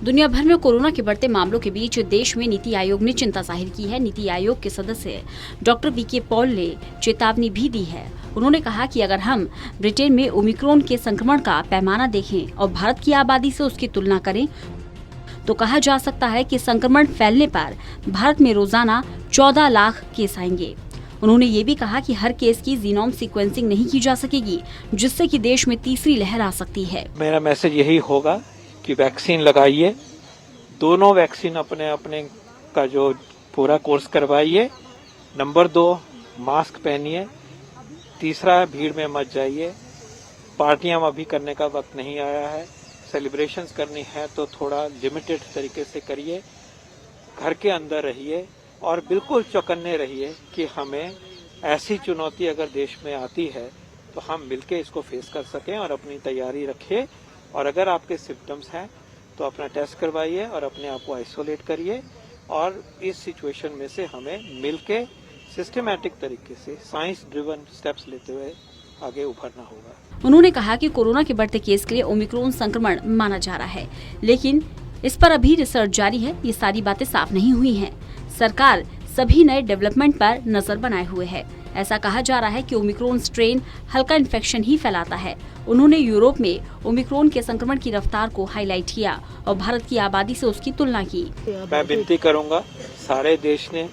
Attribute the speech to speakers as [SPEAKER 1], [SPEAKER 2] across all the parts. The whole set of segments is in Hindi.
[SPEAKER 1] दुनिया भर में कोरोना के बढ़ते मामलों के बीच देश में नीति आयोग ने चिंता जाहिर की है। नीति आयोग के सदस्य डॉक्टर वीके पॉल ने चेतावनी भी दी है। उन्होंने कहा कि अगर हम ब्रिटेन में ओमिक्रॉन के संक्रमण का पैमाना देखें और भारत की आबादी से उसकी तुलना करें तो कहा जा सकता है कि संक्रमण फैलने पर भारत में रोजाना 14 लाख केस आएंगे। उन्होंने ये भी कहा कि हर केस की जीनोम सीक्वेंसिंग नहीं की जा सकेगी, जिससे कि देश में तीसरी लहर आ सकती है।
[SPEAKER 2] मेरा मैसेज यही होगा कि वैक्सीन लगाइए, दोनों वैक्सीन अपने अपने का जो पूरा कोर्स करवाइए। नंबर 2, मास्क पहनिए। तीसरा, भीड़ में मत जाइए। पार्टियां अभी करने का वक्त नहीं आया है। सेलिब्रेशंस करनी है तो थोड़ा लिमिटेड तरीके से करिए। घर के अंदर रहिए और बिल्कुल चौकन्ने रहिए कि हमें ऐसी चुनौती अगर देश में आती है तो हम मिलके इसको फेस कर सकें और अपनी तैयारी रखिए। और अगर आपके सिम्टम्स हैं तो अपना टेस्ट करवाइए और अपने आप को आइसोलेट करिए और इस सिचुएशन में से हमें मिलके सिस्टमैटिक तरीके से साइंस ड्रिवन स्टेप्स लेते हुए आगे उभरना होगा।
[SPEAKER 1] उन्होंने कहा कि कोरोना के बढ़ते केस के लिए ओमिक्रॉन संक्रमण माना जा रहा है, लेकिन इस पर अभी रिसर्च जारी है। ये सारी बातें साफ नहीं हुई हैं। सरकार सभी नए डेवलपमेंट पर नजर बनाए हुए है। ऐसा कहा जा रहा है कि ओमिक्रॉन स्ट्रेन हल्का इन्फेक्शन ही फैलाता है। उन्होंने यूरोप में ओमिक्रॉन के संक्रमण की रफ्तार को हाईलाइट किया और भारत की आबादी से उसकी तुलना की।
[SPEAKER 2] मैं विनती करूंगा, सारे देश ने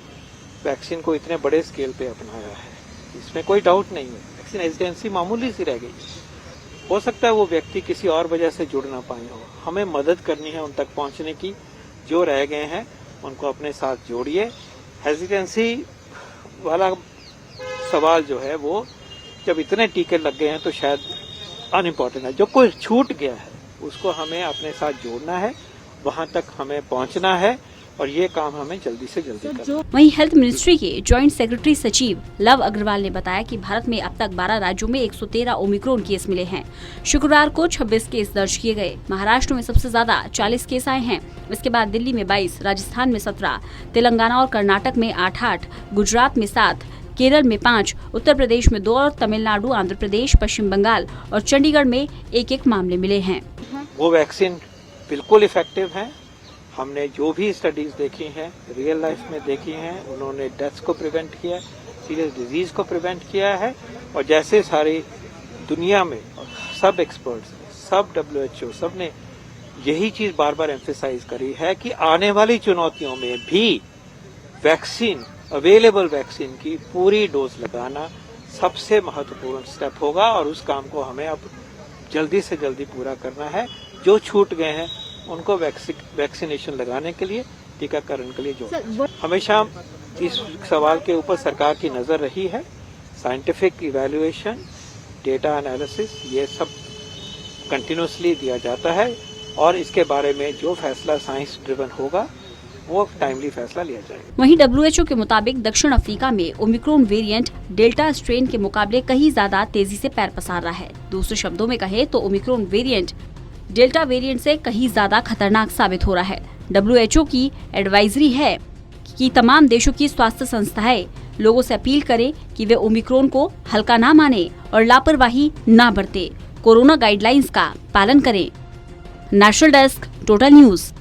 [SPEAKER 2] वैक्सीन को इतने बड़े स्केल पे अपनाया है, इसमें कोई डाउट नहीं है। वैक्सीन हेजिटेंसी मामूली सी रह गई। हो सकता है वो व्यक्ति किसी और वजह से जुड़ ना पाए हो। हमें मदद करनी है उन तक पहुंचने की। जो रह गए हैं उनको अपने साथ जोड़िए। हेजिटेंसी वाला सवाल जो है वो जब इतने टीके लग गए हैं तो शायद अनइम्पोर्टेंट है। जो कोई छूट गया है उसको हमें अपने साथ जोड़ना है, वहां तक हमें पहुंचना है और ये काम हमें जल्दी से जल्दी करना है।
[SPEAKER 1] वहीं हेल्थ मिनिस्ट्री के जॉइंट सेक्रेटरी सचिव लव अग्रवाल ने बताया कि भारत में अब तक 12 राज्यों में 113 ओमिक्रॉन केस मिले हैं। शुक्रवार को 26 केस दर्ज किए गए। महाराष्ट्र में सबसे ज्यादा 40 केस आए हैं। इसके बाद दिल्ली में 22, राजस्थान में 17, तेलंगाना और कर्नाटक में 8-8, गुजरात में 7, केरल में 5, उत्तर प्रदेश में 2 और तमिलनाडु, आंध्र प्रदेश, पश्चिम बंगाल और चंडीगढ़ में 1-1 मामले मिले हैं।
[SPEAKER 2] वो वैक्सीन बिल्कुल इफेक्टिव है। हमने जो भी स्टडीज देखी हैं, रियल लाइफ में देखी हैं, उन्होंने डेथ्स को प्रिवेंट किया, सीरियस डिजीज को प्रिवेंट किया है। और जैसे सारी दुनिया में सब एक्सपर्ट्स, सब WHO, सब ने यही चीज बार बार एम्फेसाइज करी है कि आने वाली चुनौतियों में भी वैक्सीन, अवेलेबल वैक्सीन की पूरी डोज लगाना सबसे महत्वपूर्ण स्टेप होगा और उस काम को हमें अब जल्दी से जल्दी पूरा करना है। जो छूट गए हैं उनको वैक्सीनेशन लगाने के लिए, टीकाकरण के लिए जोड़ना। हमेशा इस सवाल के ऊपर सरकार की नजर रही है। साइंटिफिक इवैल्यूएशन, डेटा एनालिसिस, ये सब कंटिन्यूसली दिया जाता है और इसके बारे में जो फैसला साइंस ड्रिवन होगा वो टाइमली फैसला लिया जाएगा।
[SPEAKER 1] वहीं WHO के मुताबिक दक्षिण अफ्रीका में ओमिक्रॉन वेरिएंट डेल्टा स्ट्रेन के मुकाबले कहीं ज्यादा तेजी से पैर पसार रहा है। दूसरे शब्दों में कहे तो ओमिक्रॉन वेरिएंट डेल्टा वेरिएंट से कहीं ज्यादा खतरनाक साबित हो रहा है। WHO की एडवाइजरी है कि तमाम देशों की स्वास्थ्य संस्थाएं लोगों से अपील करें कि वे ओमिक्रॉन को हल्का ना माने और लापरवाही ना बरते। कोरोना गाइडलाइंस का पालन करें। National desk, total news.